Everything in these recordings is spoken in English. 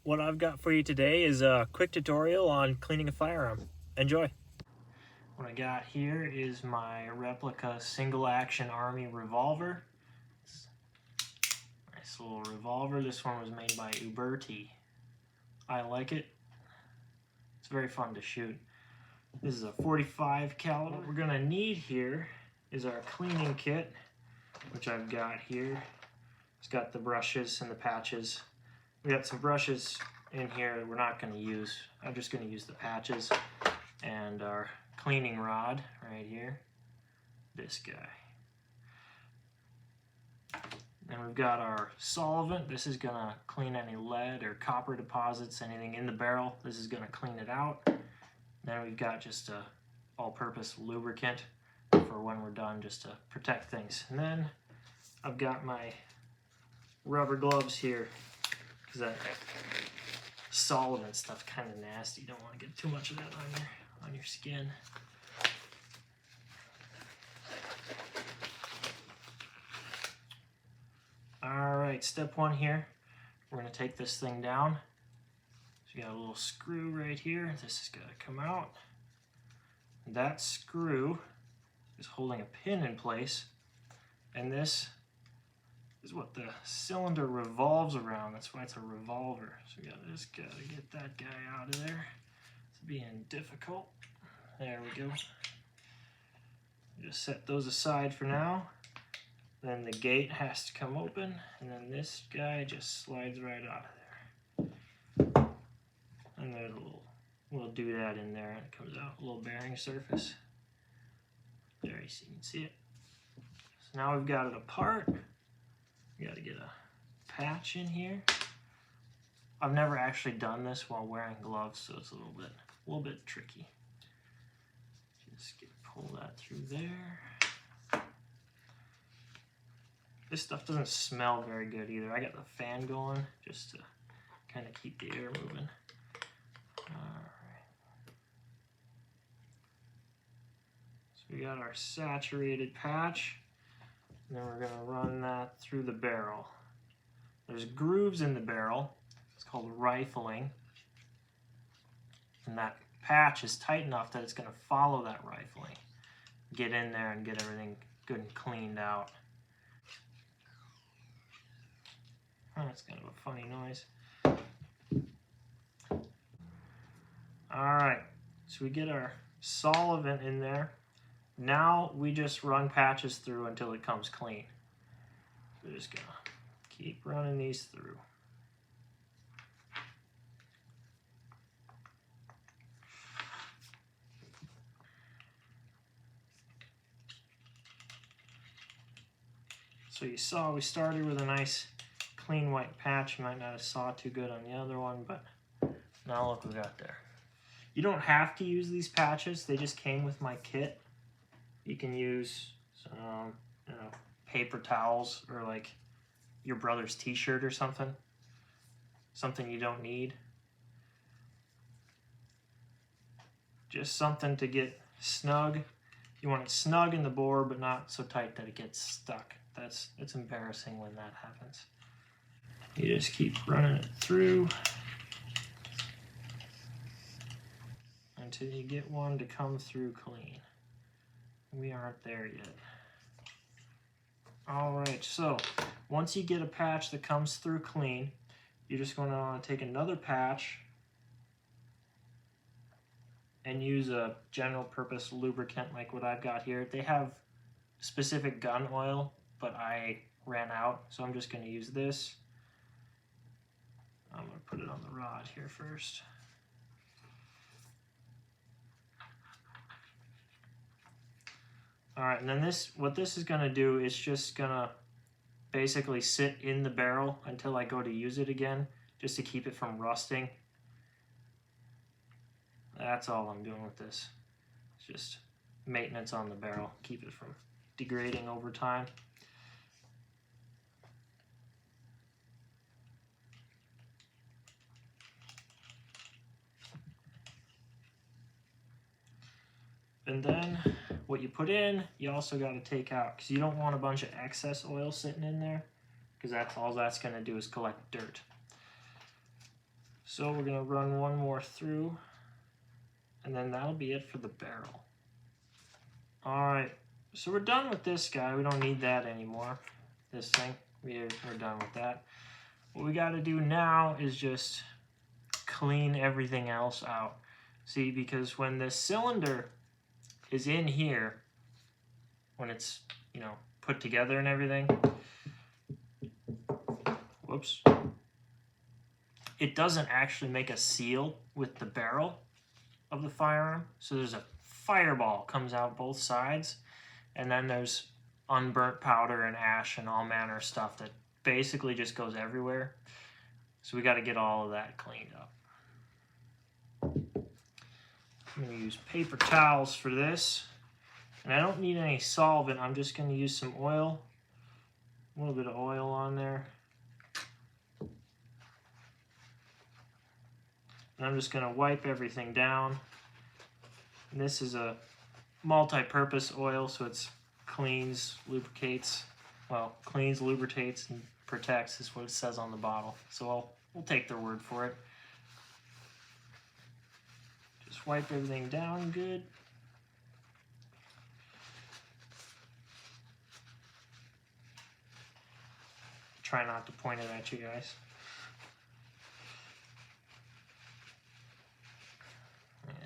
What I've got for you today is a quick tutorial on cleaning a firearm. Enjoy! What I got here is my replica single action army revolver. It's a nice little revolver. This one was made by Uberti. I like it. It's very fun to shoot. This is a 45 caliber. What we're gonna need here is our cleaning kit, which I've got here. It's got the brushes and the patches. We got some brushes in here that we're not going to use. I'm just going to use the patches and our cleaning rod right here. This guy. And we've got our solvent. This is going to clean any lead or copper deposits, anything in the barrel. This is going to clean it out. Then we've got just a all-purpose lubricant for when we're done, just to protect things. And then I've got my rubber gloves here, because that solvent stuff kind of nasty. You don't want to get too much of that on your skin. Alright, step one here. We're going to take this thing down. So you got a little screw right here. This has got to come out. That screw is holding a pin in place, and this is what the cylinder revolves around. That's why it's a revolver. So we just gotta get that guy out of there. It's being difficult. There we go. Just set those aside for now. Then the gate has to come open, and then this guy just slides right out of there. And there's a little doodad in there, and it comes out, a little bearing surface. There, you can see it. So now we've got it apart. We got to get a patch in here. I've never actually done this while wearing gloves, so it's a little bit tricky. Just pull that through there. This stuff doesn't smell very good either. I got the fan going just to kind of keep the air moving. Alright. So we got our saturated patch. And then we're going to run that through the barrel. There's grooves in the barrel. It's called rifling. And that patch is tight enough that it's going to follow that rifling. Get in there and get everything good and cleaned out. Oh, that's kind of a funny noise. Alright, so we get our solvent in there. Now we just run patches through until it comes clean. We're just gonna keep running these through. So you saw we started with a nice clean white patch. You might not have saw too good on the other one, but now look what we got there. You don't have to use these patches. They just came with my kit. You can use some, paper towels or like your brother's t-shirt or something. Something you don't need. Just something to get snug. You want it snug in the bore, but not so tight that it gets stuck. It's embarrassing when that happens. You just keep running it through until you get one to come through clean. We aren't there yet. Alright, so once you get a patch that comes through clean, you're just going to want to take another patch and use a general purpose lubricant like what I've got here. They have specific gun oil, but I ran out, so I'm just going to use this. I'm going to put it on the rod here first. Alright, and then what this is going to do is just going to basically sit in the barrel until I go to use it again, just to keep it from rusting. That's all I'm doing with this. It's just maintenance on the barrel, keep it from degrading over time. And then what you put in, you also got to take out, because you don't want a bunch of excess oil sitting in there, because that's all that's going to do is collect dirt. So we're gonna run one more through, and then that'll be it for the barrel. All right, so we're done with this guy. We don't need that anymore. This thing, we're done with that. What we gotta do now is just clean everything else out. See, because when this cylinder is in here, when it's, you know, put together and everything, whoops, it doesn't actually make a seal with the barrel of the firearm. So there's a fireball comes out both sides, and then there's unburnt powder and ash and all manner of stuff that basically just goes everywhere. So we got to get all of that cleaned up. I'm going to use paper towels for this, and I don't need any solvent. I'm just going to use some oil, a little bit of oil on there. And I'm just going to wipe everything down. And this is a multi-purpose oil, so it's cleans, lubricates, well, cleans, lubricates, and protects is what it says on the bottle. So we'll take their word for it. Just wipe everything down good. Try not to point it at you guys.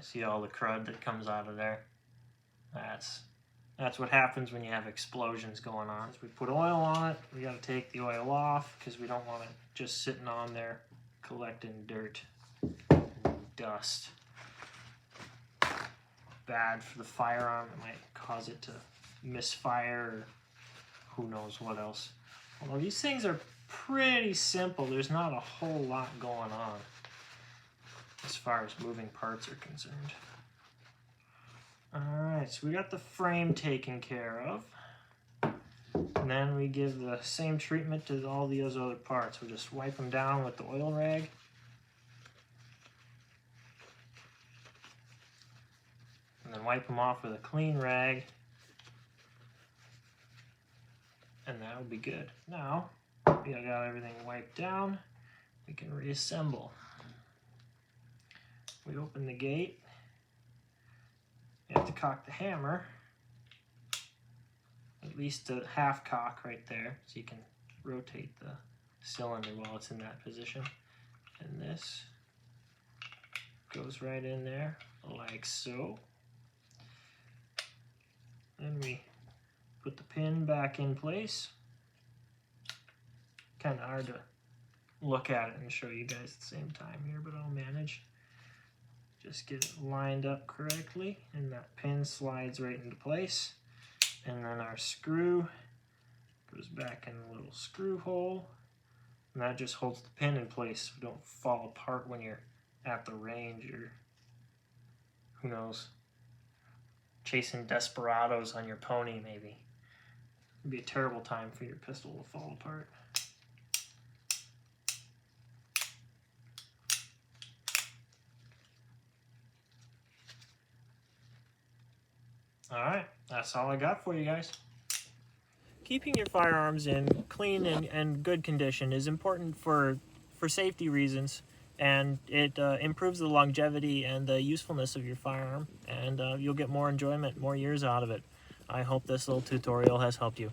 See all the crud that comes out of there? That's what happens when you have explosions going on. As we put oil on it, we got to take the oil off because we don't want it just sitting on there collecting dirt and dust. Bad for the firearm. It might cause it to misfire or who knows what else. Although these things are pretty simple. There's not a whole lot going on as far as moving parts are concerned. Alright, so we got the frame taken care of. And then we give the same treatment to all those other parts. We just wipe them down with the oil rag. And then wipe them off with a clean rag. And that'll be good. Now, we got everything wiped down, we can reassemble. We open the gate. You have to cock the hammer, at least a half cock right there, so you can rotate the cylinder while it's in that position. And this goes right in there like so. Then we put the pin back in place. Kind of hard to look at it and show you guys at the same time here, but I'll manage. Just get it lined up correctly, and that pin slides right into place. And then our screw goes back in the little screw hole, and that just holds the pin in place so it don't fall apart when you're at the range or who knows, chasing desperados on your pony maybe. It'd be a terrible time for your pistol to fall apart. Alright, that's all I got for you guys. Keeping your firearms in clean and good condition is important for safety reasons, and it improves the longevity and the usefulness of your firearm, and you'll get more enjoyment, more years out of it. I hope this little tutorial has helped you.